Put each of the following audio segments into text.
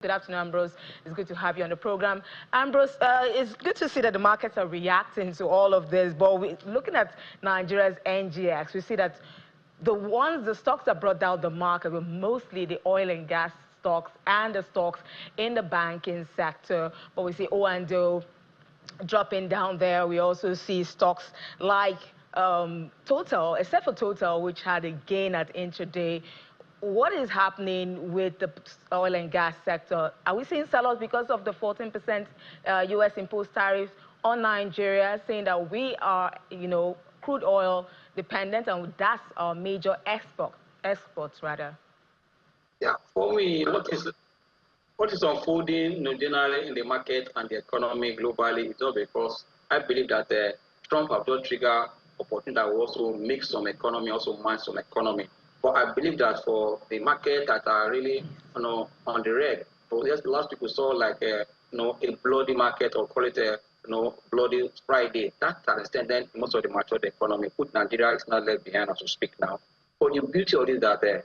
Good afternoon, Ambrose. It's good to have you on the program. Ambrose, it's good to see that the markets are reacting to all of this, but looking at Nigeria's NGX, we see that the stocks that brought down the market were mostly the oil and gas stocks and the stocks in the banking sector. But we see O&O dropping down there. We also see stocks like Total, except for Total, which had a gain at intraday. What is happening with the oil and gas sector? Are we seeing sell-offs because of the 14% U.S. imposed tariffs on Nigeria, saying that we are, crude oil dependent, and that's our major exports rather? Yeah, for me, what is unfolding generally in the market and the economy globally is not because I believe that Trump have just triggered opportunity that will also make some economy, also mind some economy. But I believe that for the market that are really, on the red, so yes, last week we saw like a bloody market, or call it a, bloody Friday. That to an extent, then most of the matured economy, put Nigeria is not left behind as we speak now. But the beauty of it is that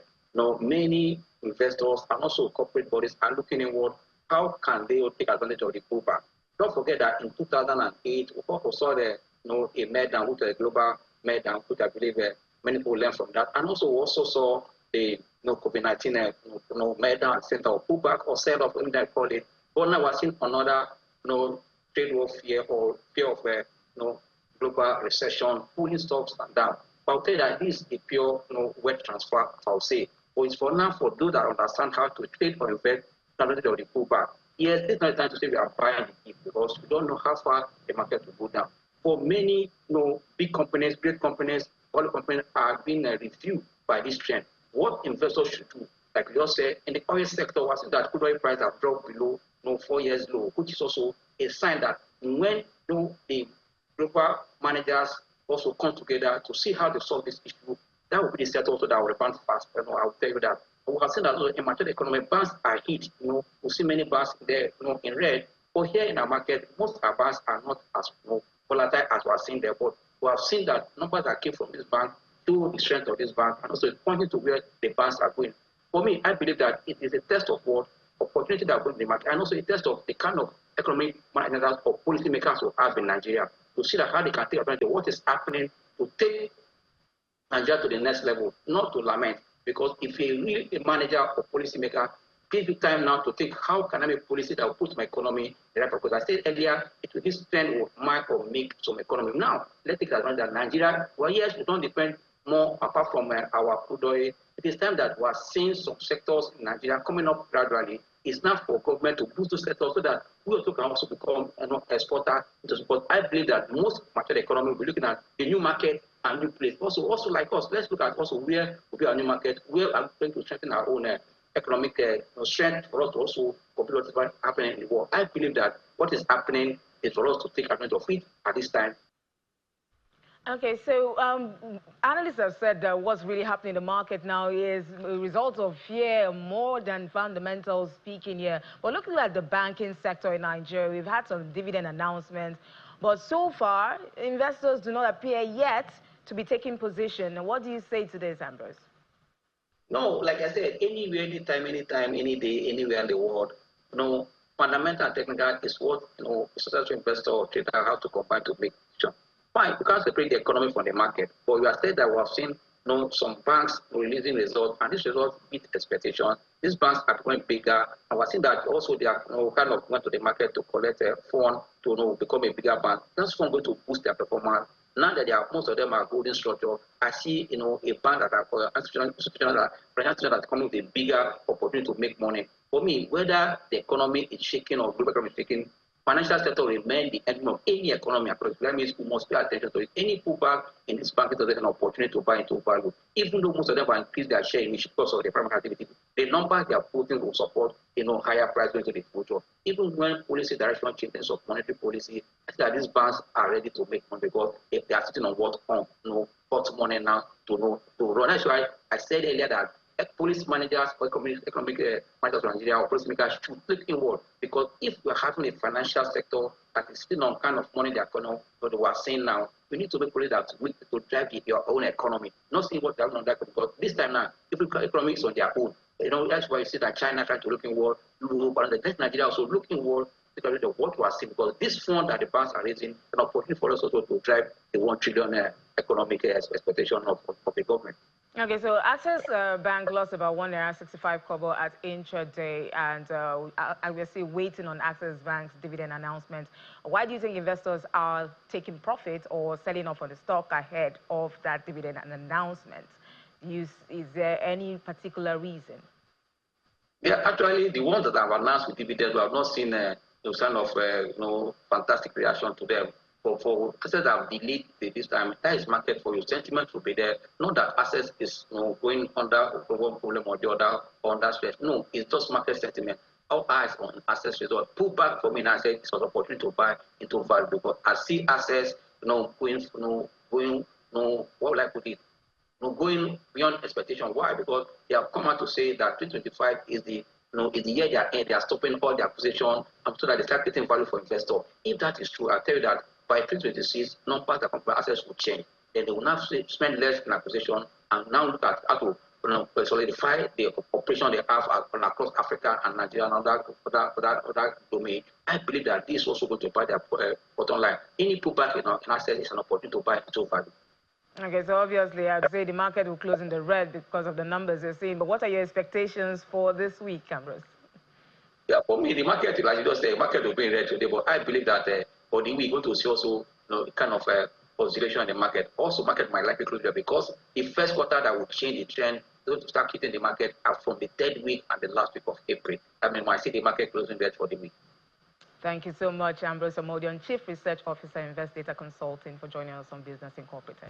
many investors and also corporate bodies are looking inward. How can they take advantage of the pullback? Don't forget that in 2008, we also saw a meltdown, which was a global meltdown, which I believe many people learned from that. And also saw the COVID-19 meltdown and center of pullback or sell off, whatever I call it. But now we're seeing another trade war fear, or fear of global recession, pulling stocks down. But I'll tell you that this is a pure wealth transfer, I'll say. But it's for now for those that understand how to trade or invest advantage of the pullback. Yes, it's not time to say we are buying the dip, because we don't know how far the market will go down. For many big companies, great companies, oil companies are being reviewed by this trend. What investors should do, like we just said, in the oil sector, we see that crude oil prices have dropped below 4 years low, which is also a sign that when the global managers also come together to see how they solve this issue, that will be the set also that will rebound fast. I will tell you that. We have seen that in mature economy, banks are hit. We see many banks there, in red. But here in our market, most of our banks are not as volatile as we are seeing there. But we have seen that numbers that came from this bank show the strength of this bank, and also pointing to where the banks are going. For me, I believe that it is a test of what opportunity that are going to the market, and also a test of the kind of economic managers or policy makers who have in Nigeria, to see that how they can take advantage of what is happening to take Nigeria to the next level, not to lament. Because if a real manager or policy maker give you time now to think, how can I make policy that will put my economy in the right? Because I said earlier, this trend will mark or make some economy. Now, let's take advantage that Nigeria, well, yes, we don't depend more apart from our crude oil. It is time that we are seeing some sectors in Nigeria coming up gradually. It's not for government to boost those sectors so that we also can also become an exporter. But I believe that most mature economy will be looking at the new market and new place. Also like us, let's look at also where will be our new market, where are we going to strengthen our own economic strength for us to also compete with what's happening in the world. I believe that what is happening is for us to take advantage of it at this time. Okay, so analysts have said that what's really happening in the market now is a result of fear more than fundamentals speaking here. But looking at the banking sector in Nigeria, we've had some dividend announcements, but so far, investors do not appear yet to be taking position. And what do you say to this, Ambrose? No, like I said, anywhere, anytime, any day, anywhere in the world, fundamental and technical is what a successful investor or trader have to combine to make decision. Fine, you can't separate the economy from the market, but we have said that we have seen some banks releasing results, and these results beat expectations. These banks are becoming bigger, and we're seeing that also they are kind of went to the market to collect a fund to become a bigger bank. That's fund going to boost their performance. Now that most of them are holding structure, I see a bank that are institutional that are coming with a bigger opportunity to make money. For me, whether the economy is shaking or global economy is shaking, financial sector will remain the engine of any economy approach. That means we must pay attention to it. Any pullback in this market is an opportunity to buy into value. Even though most of them will increase their share in because of the primary activity, the numbers they are putting will support higher price going to the future. Even when policy direction changes of monetary policy, I think that these banks are ready to make money, because if they are sitting on what hot money now to run. That's why I said earlier that police managers or economic managers of Nigeria or policy makers should look inward, because if we're having a financial sector that is still on kind of money the economy, what we are saying now, we need to make policy that to drive your own economy, not seeing what they're on that, because this time now, if the economy is on their own, That's why you see that China trying to look inward, Europe, and the next Nigeria also looking inward because of what we are seeing. Because this fund that the banks are raising an opportunity for us also to drive the 1 trillion economic expectation of the government. Okay, so Access Bank lost about 1.65 kobo at intraday, and I will say waiting on Access Bank's dividend announcement. Why do you think investors are taking profit or selling off on the stock ahead of that dividend announcement? Is there any particular reason? Yeah, actually, the ones that have announced with dividends, we have not seen those kind of fantastic reaction to them. But for assets that have delayed this time, that is market for you. Sentiment will be there. Not that assets is going under one problem or the other or under stress. No, it's just market sentiment. Our eyes on assets result. Pull back from an asset is an opportunity to buy into value because I see assets, going, what would I put it? Going beyond expectation. Why? Because they have come out to say that 2025 is is the year they are stopping all their acquisition so that they start getting value for investors. If that is true, I tell you that by 2026, numbers that company assets will change. Then they will now spend less in acquisition and now look at how to solidify the operation they have across Africa and Nigeria and other domain. I believe that this is also going to buy their bottom line. Any pullback in assets is an opportunity to buy into value. Okay, so obviously I'd say the market will close in the red because of the numbers you're seeing. But what are your expectations for this week, Ambrose? Yeah, for me, the market, like you just said, the market will be in red today. But I believe that for the week, we're going to see also kind of oscillation in the market. Also, market might likely close there because the first quarter that will change the trend, going to start hitting the market are from the third week and the last week of April. I mean, I see the market closing red for the week. Thank you so much, Ambrose Amodion, Chief Research Officer, Invest Data Consulting, for joining us on Business Incorporated.